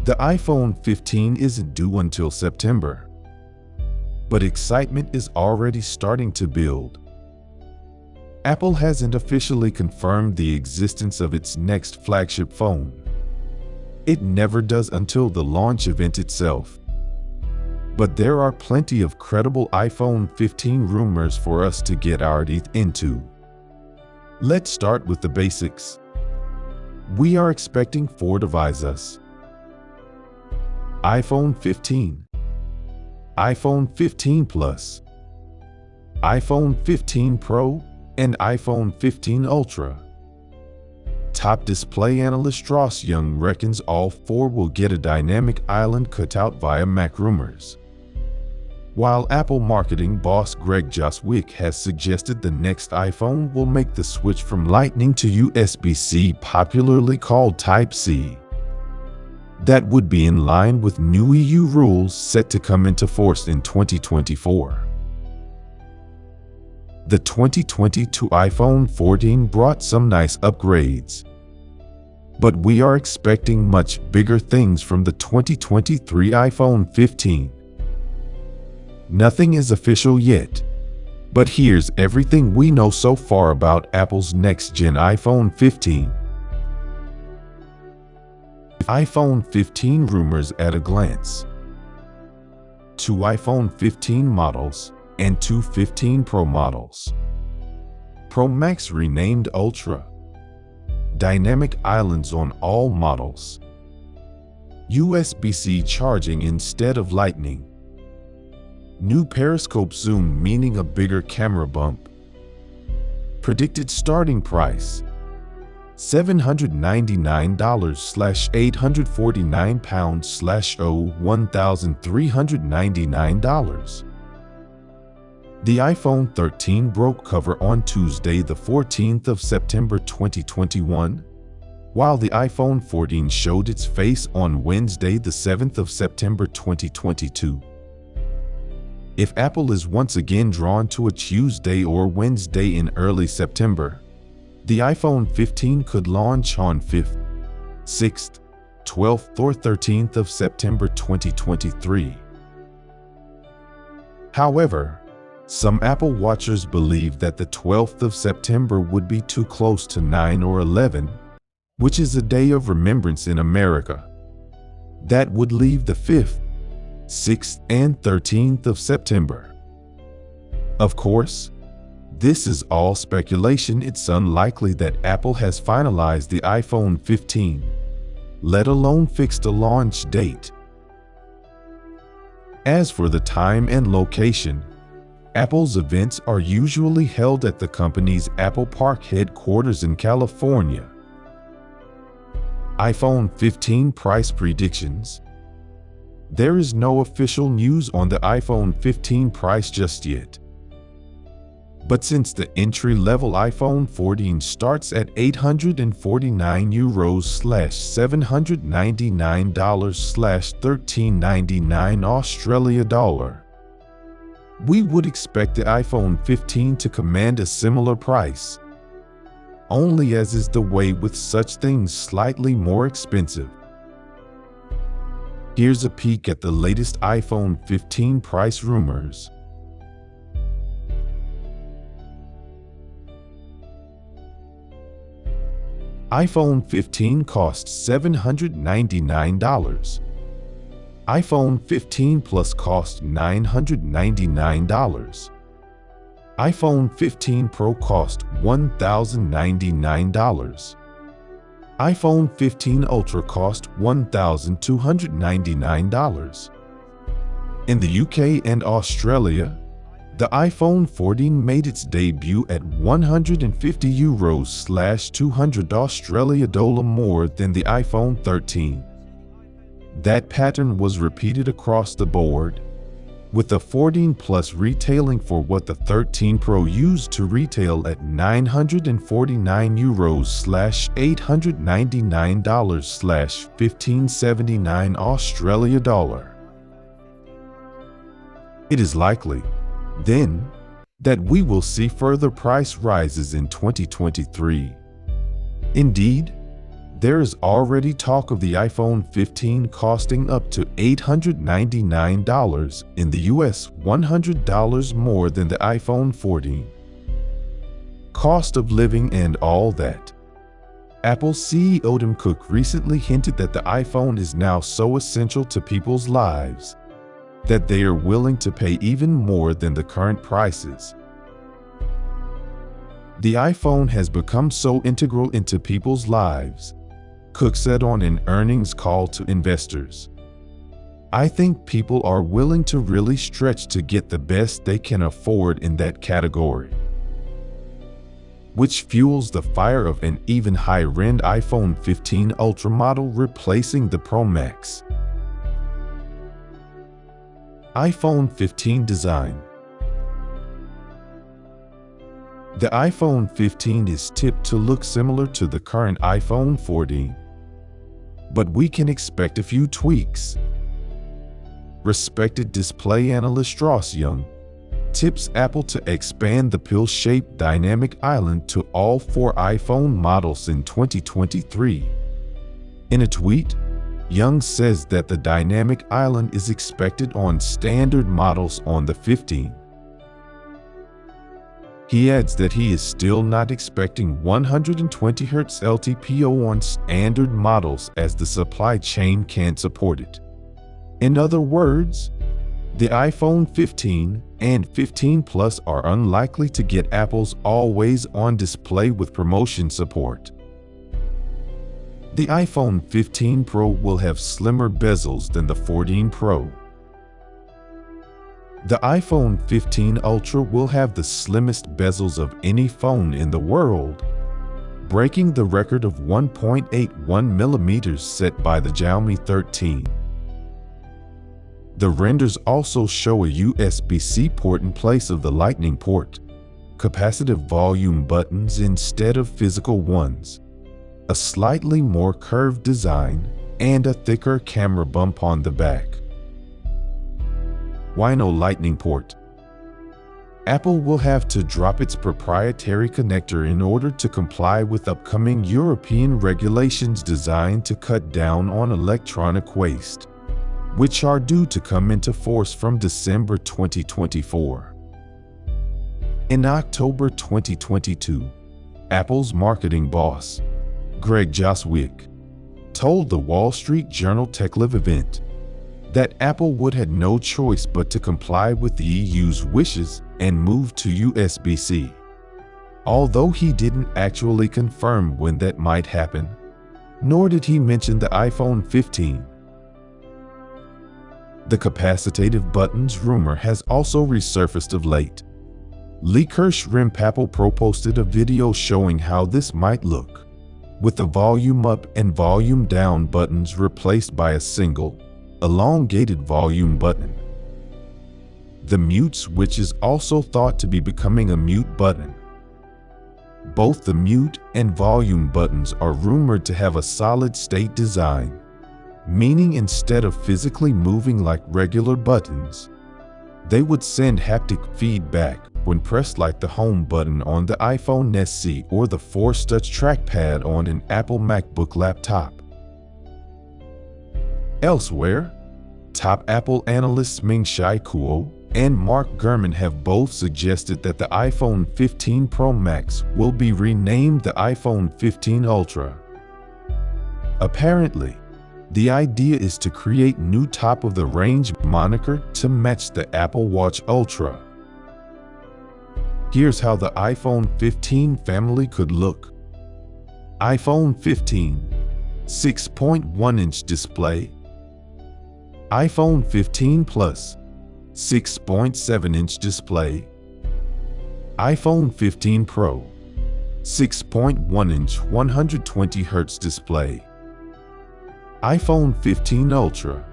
The iPhone 15 isn't due until September, but excitement is already starting to build. Apple hasn't officially confirmed the existence of its next flagship phone. It never does until the launch event itself. But there are plenty of credible iPhone 15 rumors for us to get our teeth into. Let's start with the basics. We are expecting 4 devices: iPhone 15, iPhone 15 Plus, iPhone 15 Pro, and iPhone 15 Ultra. Top display analyst Ross Young reckons all 4 will get a dynamic island cutout via Mac Rumors, while Apple marketing boss Greg Joswick has suggested the next iPhone will make the switch from Lightning to USB-C, popularly called Type-C. That would be in line with new EU rules set to come into force in 2024. The 2022 iPhone 14 brought some nice upgrades, but we are expecting much bigger things from the 2023 iPhone 15. Nothing is official yet, but here's everything we know so far about Apple's next-gen iPhone 15. iPhone 15 rumors at a glance. 2 iPhone 15 models and 2 15 Pro models. Pro Max renamed Ultra. Dynamic islands on all models. USB-C charging instead of Lightning. New periscope zoom, meaning a bigger camera bump. Predicted starting price: $799/849 The iPhone 13 broke cover on Tuesday, the 14th of September 2021, while the iPhone 14 showed its face on Wednesday, the 7th of September 2022. If Apple is once again drawn to a Tuesday or Wednesday in early September, the iPhone 15 could launch on 5th, 6th, 12th, or 13th of September 2023. However, some Apple watchers believe that the 12th of September would be too close to 9 or 11, which is a day of remembrance in America. That would leave the 5th, 6th, and 13th of September. Of course, this is all speculation. It's unlikely that Apple has finalized the iPhone 15, let alone fixed a launch date. As for the time and location, Apple's events are usually held at the company's Apple Park headquarters in California. iPhone 15 price predictions. There is no official news on the iPhone 15 price just yet. But since the entry-level iPhone 14 starts at €849/$799/1399 Australia dollar, we would expect the iPhone 15 to command a similar price, only as is the way with such things slightly more expensive. Here's a peek at the latest iPhone 15 price rumors. iPhone 15 costs $799. iPhone 15 Plus costs $999. iPhone 15 Pro cost $1,099. iPhone 15 Ultra cost $1,299. In the UK and Australia, the iPhone 14 made its debut at €150/200 Australia dollar more than the iPhone 13. That pattern was repeated across the board, with the 14 Plus retailing for what the 13 Pro used to retail at €949/899/1579 Australia dollar. It is likely, then, that we will see further price rises in 2023. Indeed, There is already talk of the iPhone 15 costing up to $899 in the US, $100 more than the iPhone 14. Cost of living and all that. Apple CEO Tim Cook recently hinted that the iPhone is now so essential to people's lives that they are willing to pay even more than the current prices. The iPhone has become so integral into people's lives, Cook said on an earnings call to investors. I think people are willing to really stretch to get the best they can afford in that category, which fuels the fire of an even higher-end iPhone 15 Ultra model replacing the Pro Max. iPhone 15 design. The iPhone 15 is tipped to look similar to the current iPhone 14, but we can expect a few tweaks. Respected display analyst Ross Young tips Apple to expand the pill-shaped dynamic island to all 4 iPhone models in 2023. In a tweet, Young says that the dynamic island is expected on standard models on the 15. He adds that he is still not expecting 120 Hz LTPO on standard models as the supply chain can't support it. In other words, the iPhone 15 and 15 Plus are unlikely to get Apple's always-on display with promotion support. The iPhone 15 Pro will have slimmer bezels than the 14 Pro. The iPhone 15 Ultra will have the slimmest bezels of any phone in the world, breaking the record of 1.81 millimeters set by the Xiaomi 13. The renders also show a USB-C port in place of the Lightning port, capacitive volume buttons instead of physical ones, a slightly more curved design, and a thicker camera bump on the back. Why no Lightning port? Apple will have to drop its proprietary connector in order to comply with upcoming European regulations designed to cut down on electronic waste, which are due to come into force from December 2024. In October 2022, Apple's marketing boss, Greg Joswick, told the Wall Street Journal TechLive event that Apple would have no choice but to comply with the EU's wishes and move to USB-C. Although he didn't actually confirm when that might happen, nor did he mention the iPhone 15. The capacitive buttons rumor has also resurfaced of late. Lee Kirshrimp Apple Pro posted a video showing how this might look, with the volume up and volume down buttons replaced by a single, elongated volume button. The mute switch is also thought to be becoming a mute button. Both the mute and volume buttons are rumored to have a solid-state design, meaning instead of physically moving like regular buttons, they would send haptic feedback when pressed like the home button on the iPhone SE or the Force Touch trackpad on an Apple MacBook laptop. Elsewhere, top Apple analysts Ming-Chi Kuo and Mark Gurman have both suggested that the iPhone 15 Pro Max will be renamed the iPhone 15 Ultra. Apparently, the idea is to create new top-of-the-range moniker to match the Apple Watch Ultra. Here's how the iPhone 15 family could look. iPhone 15, 6.1-inch display. iPhone 15 Plus, 6.7-inch display. iPhone 15 Pro, 6.1-inch 120 Hz display. iPhone 15 Ultra,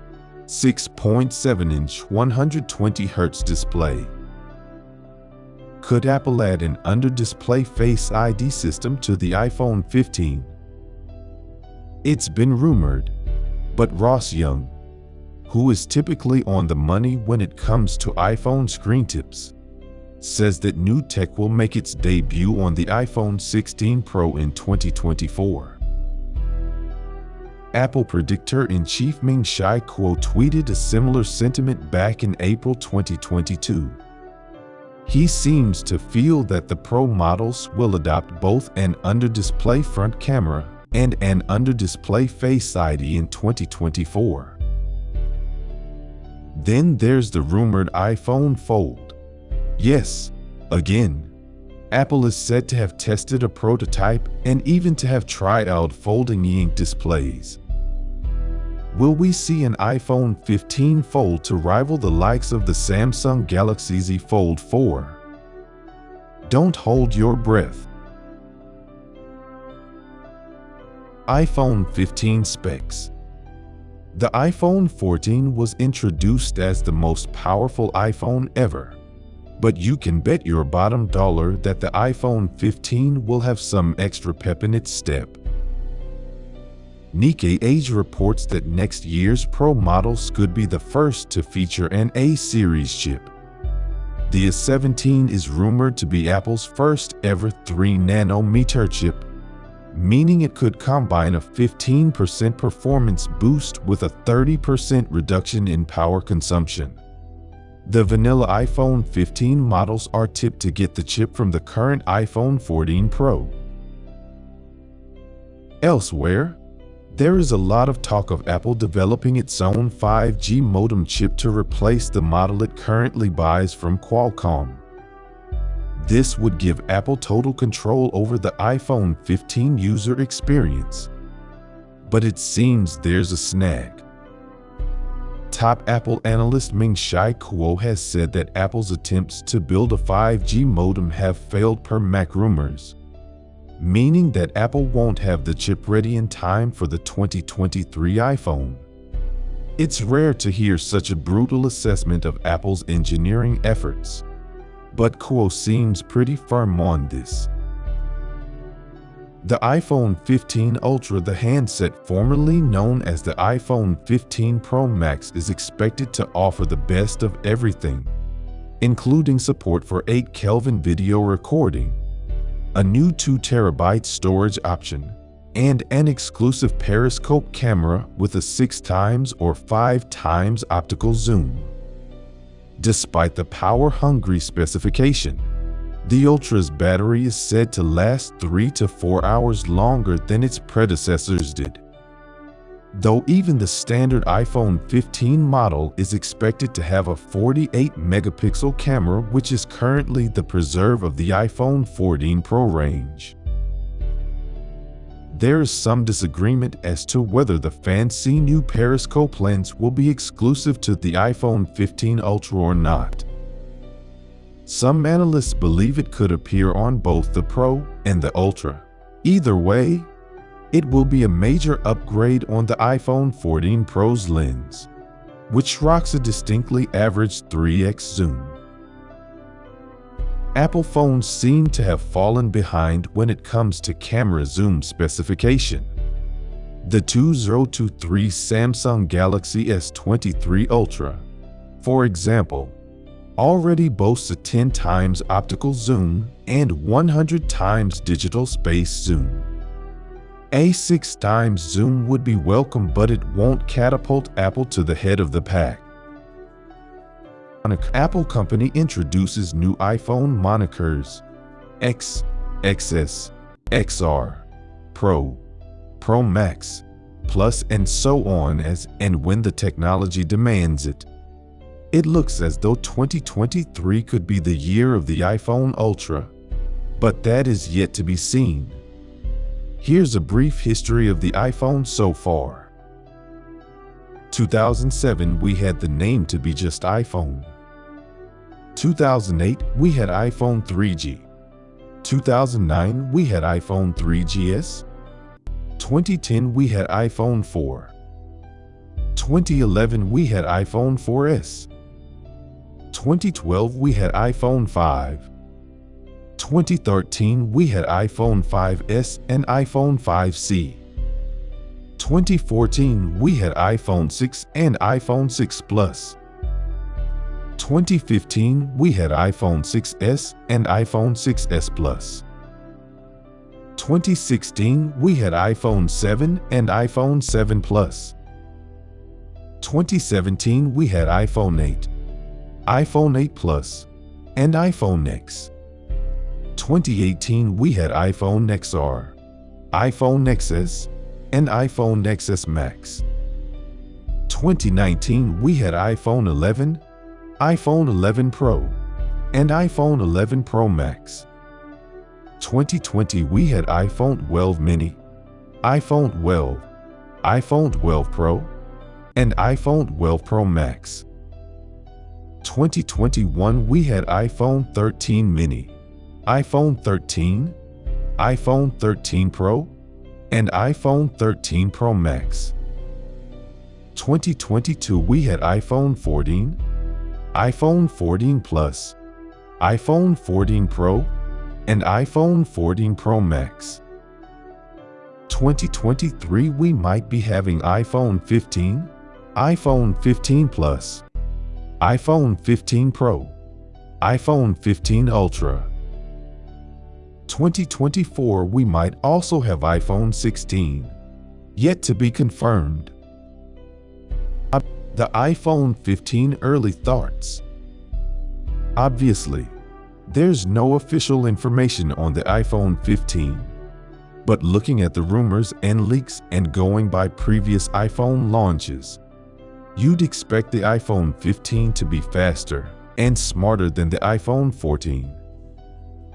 6.7-inch 120 Hz display. Could Apple add an under-display Face ID system to the iPhone 15? It's been rumored, but Ross Young, who is typically on the money when it comes to iPhone screen tips, says that new tech will make its debut on the iPhone 16 Pro in 2024. Apple Predictor-in-Chief Ming-Chi Kuo tweeted a similar sentiment back in April 2022. He seems to feel that the Pro models will adopt both an under-display front camera and an under-display Face ID in 2024. Then there's the rumored iPhone Fold. Yes, again, Apple is said to have tested a prototype and even to have tried out folding e-ink displays. Will we see an iPhone 15 Fold to rival the likes of the Samsung Galaxy Z Fold 4? Don't hold your breath. iPhone 15 specs. The iPhone 14 was introduced as the most powerful iPhone ever, but you can bet your bottom dollar that the iPhone 15 will have some extra pep in its step. Nikkei Asia reports that next year's Pro models could be the first to feature an A-series chip. The A17 is rumored to be Apple's first ever 3nm chip, meaning it could combine a 15% performance boost with a 30% reduction in power consumption. The vanilla iPhone 15 models are tipped to get the chip from the current iPhone 14 Pro. Elsewhere, there is a lot of talk of Apple developing its own 5G modem chip to replace the model it currently buys from Qualcomm. This would give Apple total control over the iPhone 15 user experience. But it seems there's a snag. Top Apple analyst Ming-Chi Kuo has said that Apple's attempts to build a 5G modem have failed per Mac rumors, meaning that Apple won't have the chip ready in time for the 2023 iPhone. It's rare to hear such a brutal assessment of Apple's engineering efforts, but Kuo seems pretty firm on this. The iPhone 15 Ultra, the handset formerly known as the iPhone 15 Pro Max, is expected to offer the best of everything, including support for 8 Kelvin video recording, a new 2TB storage option, and an exclusive periscope camera with a 6x or 5x optical zoom. Despite the power-hungry specification, the Ultra's battery is said to last 3 to 4 hours longer than its predecessors did. Though even the standard iPhone 15 model is expected to have a 48-megapixel camera, which is currently the preserve of the iPhone 14 Pro range. There is some disagreement as to whether the fancy new periscope lens will be exclusive to the iPhone 15 Ultra or not. Some analysts believe it could appear on both the Pro and the Ultra. Either way, it will be a major upgrade on the iPhone 14 Pro's lens, which rocks a distinctly average 3x zoom. Apple phones seem to have fallen behind when it comes to camera zoom specification. The 2023 Samsung Galaxy S23 Ultra, for example, already boasts a 10x optical zoom and 100x digital space zoom. A 6x zoom would be welcome, but it won't catapult Apple to the head of the pack. Apple company introduces new iPhone monikers: X, XS, XR, Pro, Pro Max, Plus, and so on as and when the technology demands it. It looks as though 2023 could be the year of the iPhone Ultra, but that is yet to be seen. Here's a brief history of the iPhone so far. 2007, we had the name to be just iPhone. 2008, we had iPhone 3G. 2009, we had iPhone 3GS. 2010, we had iPhone 4. 2011, we had iPhone 4S. 2012, we had iPhone 5. 2013, we had iPhone 5S and iPhone 5C. 2014, we had iPhone 6 and iPhone 6 Plus. 2015, we had iPhone 6S and iPhone 6S Plus. 2016, we had iPhone 7 and iPhone 7 Plus. 2017, we had iPhone 8, iPhone 8 Plus, and iPhone X. 2018, we had iPhone XR, iPhone XS, and iPhone XS Max. 2019, we had iPhone 11, iPhone 11 Pro, and iPhone 11 Pro Max. 2020, we had iPhone 12 Mini, iPhone 12, iPhone 12 Pro, and iPhone 12 Pro Max. 2021, we had iPhone 13 Mini, iPhone 13, iPhone 13 Pro, and iPhone 13 Pro Max. 2022, we had iPhone 14, iPhone 14 Plus, iPhone 14 Pro, and iPhone 14 Pro Max. 2023, we might be having iPhone 15, iPhone 15 Plus, iPhone 15 Pro, iPhone 15 Ultra. 2024, we might also have iPhone 16, yet to be confirmed. The iPhone 15 early thoughts. Obviously, there's no official information on the iPhone 15, but looking at the rumors and leaks and going by previous iPhone launches, you'd expect the iPhone 15 to be faster and smarter than the iPhone 14.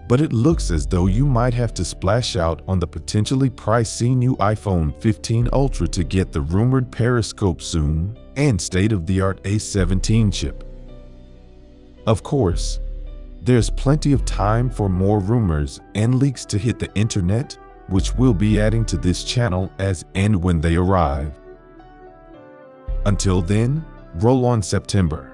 But it looks as though you might have to splash out on the potentially pricey new iPhone 15 Ultra to get the rumored periscope zoom and state-of-the-art A17 chip. Of course, there's plenty of time for more rumors and leaks to hit the internet, which we'll be adding to this channel as and when they arrive. Until then, roll on September.